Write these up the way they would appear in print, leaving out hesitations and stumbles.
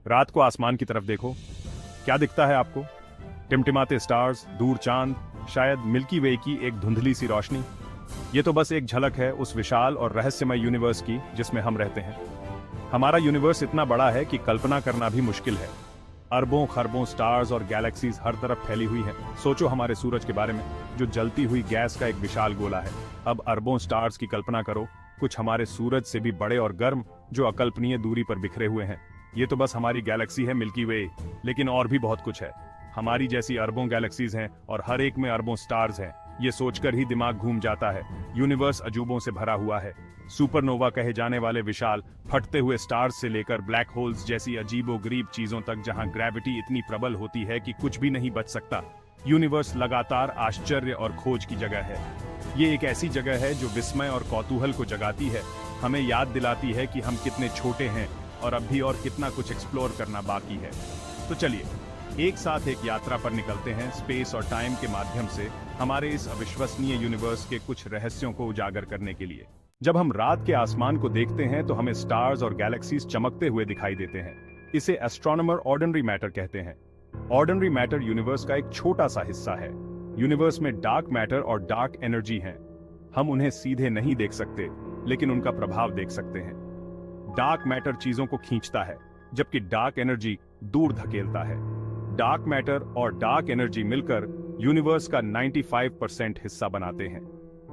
रात को आसमान की तरफ देखो, क्या दिखता है आपको? टिमटिमाते स्टार्स, दूर चांद, शायद मिल्की वे की एक धुंधली सी रोशनी। ये तो बस एक झलक है उस विशाल और रहस्यमय यूनिवर्स की जिसमें हम रहते हैं। हमारा यूनिवर्स इतना बड़ा है कि कल्पना करना भी मुश्किल है। अरबों खरबों स्टार्स और गैलेक्सीज हर तरफ फैली हुई हैं। सोचो हमारे सूरज के बारे में, जो जलती हुई गैस का एक विशाल गोला है। अब अरबों स्टार्स की कल्पना करो, कुछ हमारे सूरज से भी बड़े और गर्म, जो अकल्पनीय दूरी पर बिखरे हुए हैं। ये तो बस हमारी गैलेक्सी है मिल्की वे, लेकिन और भी बहुत कुछ है। हमारी जैसी अरबों गैलेक्सीज हैं और हर एक में अरबों स्टार्स हैं। ये सोचकर ही दिमाग घूम जाता है। यूनिवर्स अजूबों से भरा हुआ है। सुपरनोवा कहे जाने वाले विशाल फटते हुए स्टार्स से लेकर ब्लैक होल्स जैसी अजीबोगरीब चीजों तक, जहां ग्रेविटी इतनी प्रबल होती है कि कुछ भी नहीं बच सकता। यूनिवर्स लगातार आश्चर्य और खोज की जगह है। ये एक ऐसी जगह है जो विस्मय और कौतूहल को जगाती है, हमें याद दिलाती है कि हम कितने छोटे हैं और अब भी और कितना कुछ एक्सप्लोर करना बाकी है। तो चलिए एक साथ एक यात्रा पर निकलते हैं, स्पेस और टाइम के माध्यम से हमारे इस अविश्वसनीय यूनिवर्स के कुछ रहस्यों को उजागर करने के लिए। जब हम रात के आसमान को देखते हैं तो हमें स्टार्स और गैलेक्सीज चमकते हुए दिखाई देते हैं। इसे एस्ट्रोनॉमर ऑर्डिनरी मैटर कहते हैं। ऑर्डिनरी मैटर यूनिवर्स का एक छोटा सा हिस्सा है। यूनिवर्स में डार्क मैटर और डार्क एनर्जी हैं। हम उन्हें सीधे नहीं देख सकते, लेकिन उनका प्रभाव देख सकते हैं। डार्क मैटर चीजों को खींचता है, जबकि डार्क एनर्जी दूर धकेलता है। डार्क मैटर और डार्क एनर्जी मिलकर यूनिवर्स का 95% हिस्सा बनाते हैं।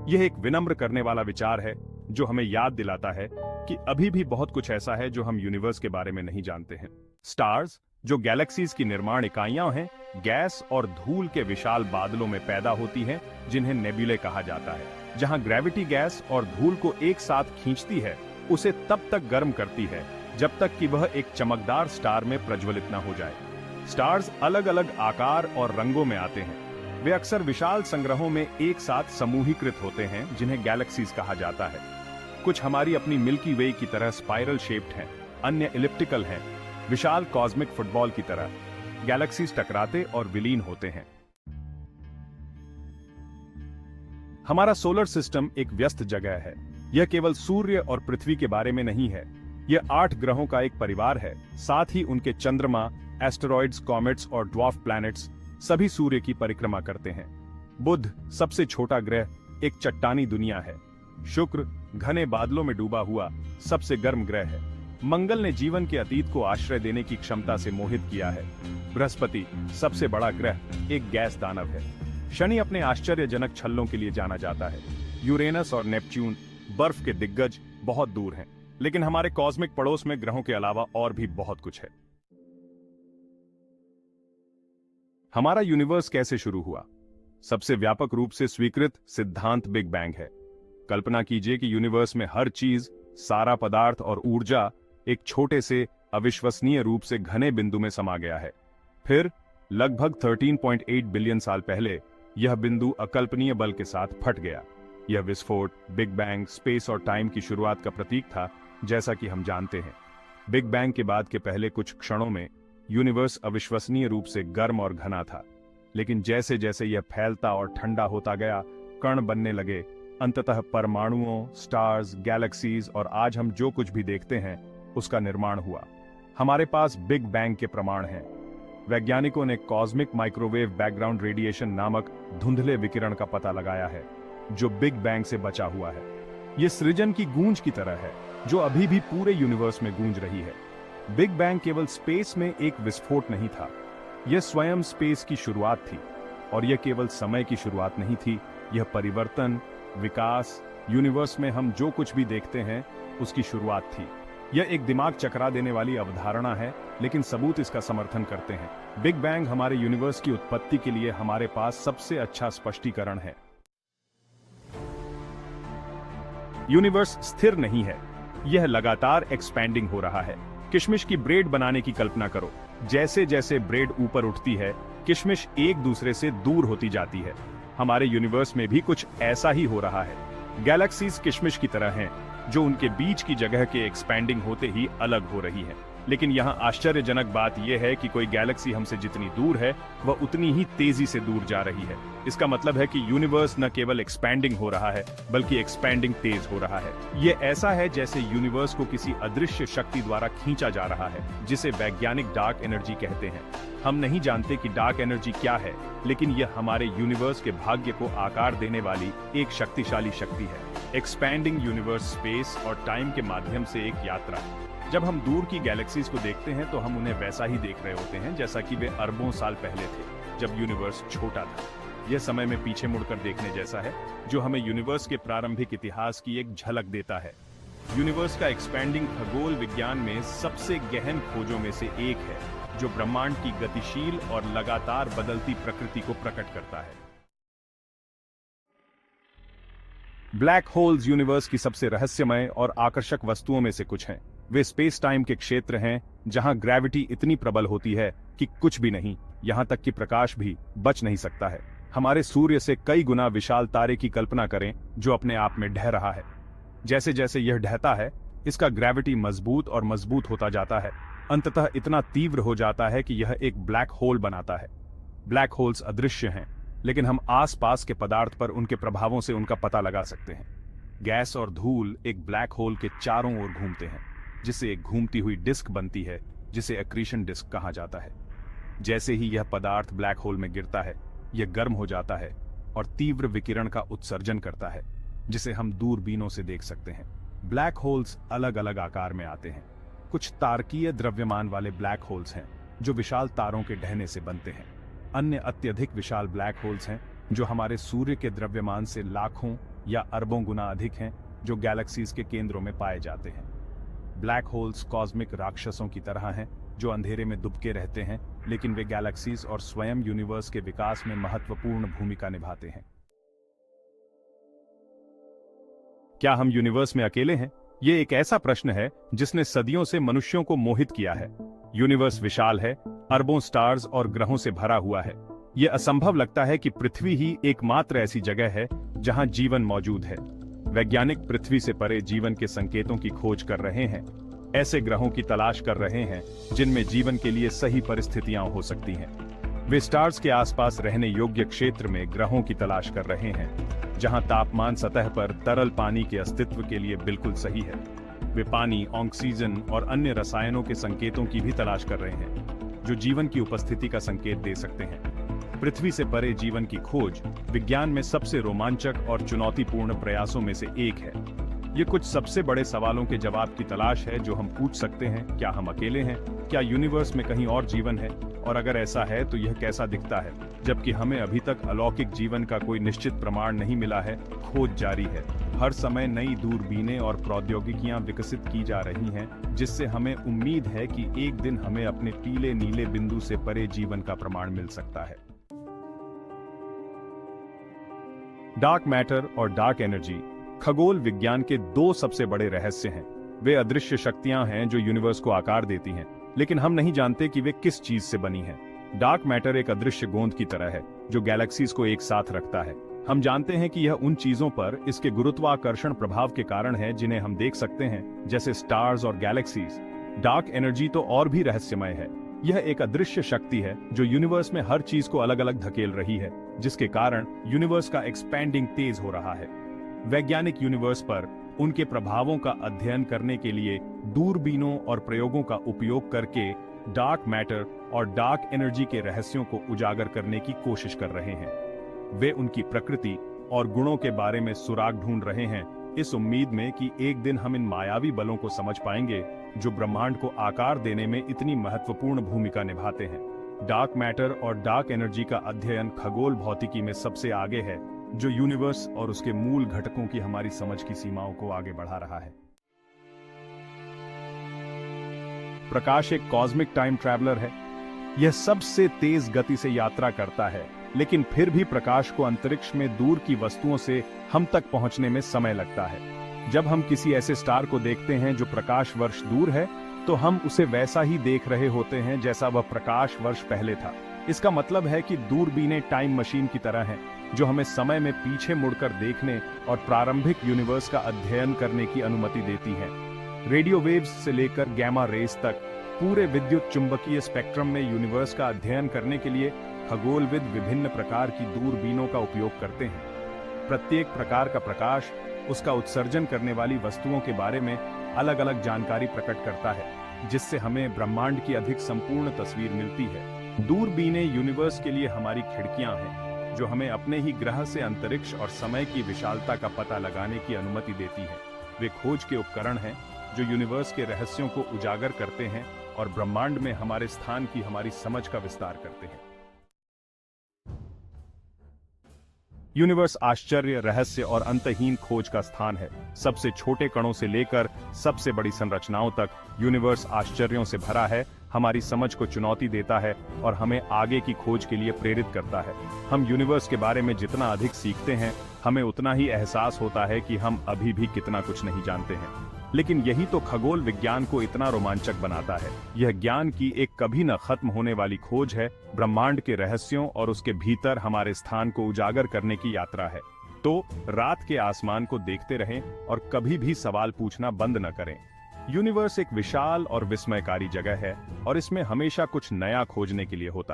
यह एक विनम्र करने वाला विचार है जो हमें याद दिलाता है कि अभी भी बहुत कुछ ऐसा है जो हम यूनिवर्स के बारे में नहीं जानते हैं। स्टार्स, जो गैलेक्सीज की निर्माण इकाइयां हैं, गैस और धूल के विशाल बादलों में पैदा होती हैं, जिन्हें नेबुले कहा जाता है। जहां ग्रेविटी गैस और धूल को एक साथ खींचती है, उसे तब तक गर्म करती है जब तक कि वह एक चमकदार स्टार में प्रज्वलित न हो जाए। स्टार्स अलग अलग आकार और रंगों में आते हैं। वे अक्सर विशाल संग्रहों में एक साथ समूहीकृत होते हैं, जिन्हें गैलेक्सीज कहा जाता है। कुछ हमारी अपनी मिल्की वे की तरह स्पाइरल शेप्ड हैं, अन्य एलिप्टिकल हैं, विशाल कॉस्मिक फुटबॉल की तरह। गैलेक्सीज टकराते और विलीन होते हैं। हमारा सोलर सिस्टम एक व्यस्त जगह है। यह केवल सूर्य और पृथ्वी के बारे में नहीं है। यह 8 ग्रहों का एक परिवार है। साथ ही उनके चंद्रमा, एस्टेरॉइड्स, कॉमेट्स और ड्वार्फ प्लैनेट्स सभी सूर्य की परिक्रमा करते हैं। बुध, सबसे छोटा ग्रह, एक चट्टानी दुनिया है। शुक्र, घने बादलों में डूबा हुआ सबसे गर्म ग्रह है। मंगल ने जीवन के अतीत को आश्रय देने की क्षमता से मोहित किया है। बृहस्पति, सबसे बड़ा ग्रह, एक गैस दानव है। शनि अपने आश्चर्यजनक छल्लों के लिए जाना जाता है। यूरेनस और नेपच्यून बर्फ के दिग्गज बहुत दूर हैं, लेकिन हमारे कॉस्मिक पड़ोस में ग्रहों के अलावा और भी बहुत कुछ है। हमारा यूनिवर्स कैसे शुरू हुआ? सबसे व्यापक रूप से स्वीकृत सिद्धांत बिग बैंग है। कल्पना कीजिए कि यूनिवर्स में हर चीज, सारा पदार्थ और ऊर्जा एक छोटे से अविश्वसनीय रूप से घने बिंदु में समा गया है। फिर लगभग 13.8 बिलियन साल पहले यह बिंदु अकल्पनीय बल के साथ फट गया। यह विस्फोट, बिग बैंग, स्पेस और टाइम की शुरुआत का प्रतीक था, जैसा कि हम जानते हैं। बिग बैंग के बाद के पहले कुछ क्षणों में यूनिवर्स अविश्वसनीय रूप से गर्म और घना था, लेकिन जैसे जैसे यह फैलता और ठंडा होता गया, कण बनने लगे। अंततः परमाणुओं, स्टार्स, गैलेक्सीज और आज हम जो कुछ भी देखते हैं, उसका निर्माण हुआ। हमारे पास बिग बैंग के प्रमाण हैं। वैज्ञानिकों ने कॉस्मिक माइक्रोवेव बैकग्राउंड रेडिएशन नामक धुंधले विकिरण का पता लगाया है, जो बिग बैंग से बचा हुआ है। यह सृजन की गूंज की तरह है, जो अभी भी पूरे यूनिवर्स में गूंज रही है। बिग बैंग केवल स्पेस में एक विस्फोट नहीं था, यह स्वयं स्पेस की शुरुआत थी। और यह केवल समय की शुरुआत नहीं थी, यह परिवर्तन, विकास, यूनिवर्स में हम जो कुछ भी देखते हैं, उसकी शुरुआत थी। यह एक दिमाग चकरा देने वाली अवधारणा है, लेकिन सबूत इसका समर्थन करते हैं। बिग बैंग हमारे यूनिवर्स की उत्पत्ति के लिए हमारे पास सबसे अच्छा स्पष्टीकरण है। यूनिवर्स स्थिर नहीं है, यह लगातार एक्सपैंडिंग हो रहा है। किशमिश की ब्रेड बनाने की कल्पना करो। जैसे जैसे ब्रेड ऊपर उठती है, किशमिश एक दूसरे से दूर होती जाती है। हमारे यूनिवर्स में भी कुछ ऐसा ही हो रहा है। गैलेक्सीज किशमिश की तरह हैं, जो उनके बीच की जगह के एक्सपैंडिंग होते ही अलग हो रही है। लेकिन यहाँ आश्चर्यजनक बात यह है कि कोई गैलेक्सी हमसे जितनी दूर है वह उतनी ही तेजी से दूर जा रही है। इसका मतलब है कि यूनिवर्स न केवल एक्सपैंडिंग हो रहा है बल्कि एक्सपैंडिंग तेज हो रहा है। ये ऐसा है जैसे यूनिवर्स को किसी अदृश्य शक्ति द्वारा खींचा जा रहा है, जिसे वैज्ञानिक डार्क एनर्जी कहते हैं। हम नहीं जानते कि डार्क एनर्जी क्या है, लेकिन यह हमारे यूनिवर्स के भाग्य को आकार देने वाली एक शक्तिशाली शक्ति है। एक्सपैंडिंग यूनिवर्स स्पेस और टाइम के माध्यम से एक यात्रा। जब हम दूर की गैलेक्सीज को देखते हैं तो हम उन्हें वैसा ही देख रहे होते हैं जैसा कि वे अरबों साल पहले थे, जब यूनिवर्स छोटा था। यह समय में पीछे मुड़कर देखने जैसा है, जो हमें यूनिवर्स के प्रारंभिक इतिहास की एक झलक देता है। यूनिवर्स का एक्सपैंडिंग खगोल विज्ञान में सबसे गहन खोजों में से एक है, जो ब्रह्मांड की गतिशील और लगातार बदलती प्रकृति को प्रकट करता है। ब्लैक होल्स यूनिवर्स की सबसे रहस्यमय और आकर्षक वस्तुओं में से कुछ हैं। वे स्पेस टाइम के क्षेत्र हैं जहां ग्रेविटी इतनी प्रबल होती है कि कुछ भी नहीं, यहां तक कि प्रकाश भी बच नहीं सकता है। हमारे सूर्य से कई गुना विशाल तारे की कल्पना करें जो अपने आप में ढह रहा है। जैसे जैसे यह ढहता है, इसका ग्रेविटी मजबूत और मजबूत होता जाता है, अंततः इतना तीव्र हो जाता है कि यह एक ब्लैक होल बनाता है। ब्लैक होल्स अदृश्य हैं, लेकिन हम आसपास के पदार्थ पर उनके प्रभावों से उनका पता लगा सकते हैं। गैस और धूल एक ब्लैक होल के चारों ओर घूमते हैं, जिससे एक घूमती हुई डिस्क बनती है, जिसे एक्रीशन डिस्क कहा जाता है। जैसे ही यह पदार्थ ब्लैक होल में गिरता है, यह गर्म हो जाता है और तीव्र विकिरण का उत्सर्जन करता है, जिसे हम दूरबीनों से देख सकते हैं। ब्लैक होल्स अलग अलग आकार में आते हैं। कुछ तारकीय द्रव्यमान वाले ब्लैक होल्स हैं जो विशाल तारों के ढहने से बनते हैं। अन्य अत्यधिक विशाल ब्लैक होल्स हैं जो हमारे सूर्य के द्रव्यमान से लाखों या अरबों गुना अधिक हैं, जो गैलेक्सीज के केंद्रों में पाए जाते हैं। ब्लैक होल्स कॉस्मिक राक्षसों की तरह हैं जो अंधेरे में दुबके रहते हैं, लेकिन वे गैलेक्सीज और स्वयं यूनिवर्स के विकास में महत्वपूर्ण भूमिका निभाते हैं। क्या हम यूनिवर्स में अकेले हैं? ये एक ऐसा प्रश्न है जिसने सदियों से मनुष्यों को मोहित किया है। यूनिवर्स विशाल है, अरबों स्टार्स और ग्रहों से भरा हुआ है। यह असंभव लगता है कि पृथ्वी ही एकमात्र ऐसी जगह है जहां जीवन मौजूद है। वैज्ञानिक पृथ्वी से परे जीवन के संकेतों की खोज कर रहे हैं, ऐसे ग्रहों की तलाश कर रहे हैं जिनमें जीवन के लिए सही परिस्थितियां हो सकती हैं। वे स्टार्स के आसपास रहने योग्य क्षेत्र में ग्रहों की तलाश कर रहे हैं, जहां तापमान सतह पर तरल पानी के अस्तित्व के लिए बिल्कुल सही है। वे पानी, ऑक्सीजन और अन्य रसायनों के संकेतों की भी तलाश कर रहे हैं, जो जीवन की उपस्थिति का संकेत दे सकते हैं। पृथ्वी से परे जीवन की खोज विज्ञान में सबसे रोमांचक और चुनौतीपूर्ण प्रयासों में से एक है। ये कुछ सबसे बड़े सवालों के जवाब की तलाश है जो हम पूछ सकते हैं। क्या हम अकेले हैं? क्या यूनिवर्स में कहीं और जीवन है? और अगर ऐसा है तो यह कैसा दिखता है? जबकि हमें अभी तक अलौकिक जीवन का कोई निश्चित प्रमाण नहीं मिला है, खोज जारी है। हर समय नई दूरबीनें और प्रौद्योगिकियां विकसित की जा रही हैं, जिससे हमें उम्मीद है कि एक दिन हमें अपने पीले नीले बिंदु से परे जीवन का प्रमाण मिल सकता है। डार्क मैटर और डार्क एनर्जी खगोल विज्ञान के दो सबसे बड़े रहस्य हैं। वे अदृश्य शक्तियां हैं जो यूनिवर्स को आकार देती हैं, लेकिन हम नहीं जानते कि वे किस चीज से बनी हैं। डार्क मैटर एक अदृश्य गोंद की तरह है जो गैलेक्सीज को एक साथ रखता है। हम जानते हैं कि यह उन चीजों पर इसके गुरुत्वाकर्षण प्रभाव के कारण है जिन्हें हम देख सकते हैं, जैसे स्टार्स और गैलेक्सीज। डार्क एनर्जी तो और भी रहस्यमय है। यह एक अदृश्य शक्ति है जो यूनिवर्स में हर चीज को अलग अलग धकेल रही है, जिसके कारण यूनिवर्स का एक्सपैंडिंग तेज हो रहा है। वैज्ञानिक यूनिवर्स पर उनके प्रभावों का अध्ययन करने के लिए दूरबीनों और प्रयोगों का उपयोग करके डार्क मैटर और डार्क एनर्जी के रहस्यों को उजागर करने की कोशिश कर रहे हैं। वे उनकी प्रकृति और गुणों के बारे में सुराग ढूंढ रहे हैं, इस उम्मीद में कि एक दिन हम इन मायावी बलों को समझ पाएंगे जो ब्रह्मांड को आकार देने में इतनी महत्वपूर्ण भूमिका निभाते हैं। डार्क मैटर और डार्क एनर्जी का अध्ययन खगोल भौतिकी में सबसे आगे है, जो यूनिवर्स और उसके मूल घटकों की हमारी समझ की सीमाओं को आगे बढ़ा रहा है। प्रकाश एक कॉस्मिक टाइम ट्रैवलर है। यह सबसे तेज गति से यात्रा करता है, लेकिन फिर भी प्रकाश को अंतरिक्ष में दूर की वस्तुओं से हम तक पहुंचने में समय लगता है। जब हम किसी ऐसे स्टार को देखते हैं जो प्रकाश वर्ष दूर है, तो हम उसे वैसा ही देख रहे होते हैं जैसा वह प्रकाश वर्ष पहले था। इसका मतलब है कि दूरबीनें टाइम मशीन की तरह हैं, जो हमें समय में पीछे मुड़कर देखने और प्रारंभिक यूनिवर्स का अध्ययन करने की अनुमति देती हैं। रेडियो वेव्स से लेकर गैमा रेज तक पूरे विद्युत चुंबकीय स्पेक्ट्रम में यूनिवर्स का अध्ययन करने के लिए खगोलविद विभिन्न प्रकार की दूरबीनों का उपयोग करते हैं। प्रत्येक प्रकार का प्रकाश उसका उत्सर्जन करने वाली वस्तुओं के बारे में अलग अलग जानकारी प्रकट करता है, जिससे हमें ब्रह्मांड की अधिक संपूर्ण तस्वीर मिलती है। दूरबीनें यूनिवर्स के लिए हमारी खिड़कियां हैं, जो हमें अपने ही ग्रह से अंतरिक्ष और समय की विशालता का पता लगाने की अनुमति देती है। वे खोज के उपकरण हैं जो यूनिवर्स के रहस्यों को उजागर करते हैं और ब्रह्मांड में हमारे स्थान की हमारी समझ का विस्तार करते हैं। यूनिवर्स आश्चर्य, रहस्य और अंतहीन खोज का स्थान है। सबसे छोटे कणों से लेकर सबसे बड़ी संरचनाओं तक यूनिवर्स आश्चर्यों से भरा है, हमारी समझ को चुनौती देता है और हमें आगे की खोज के लिए प्रेरित करता है। हम यूनिवर्स के बारे में जितना अधिक सीखते हैं, हमें उतना ही एहसास होता है कि हम अभी भी कितना कुछ नहीं जानते हैं। लेकिन यही तो खगोल विज्ञान को इतना रोमांचक बनाता है। यह ज्ञान की एक कभी न खत्म होने वाली खोज है, ब्रह्मांड के रहस्यों और उसके भीतर हमारे स्थान को उजागर करने की यात्रा है। तो रात के आसमान को देखते रहें और कभी भी सवाल पूछना बंद न करें। यूनिवर्स एक विशाल और विस्मयकारी जगह है और इसमें हमेशा कुछ नया खोजने के लिए होता है।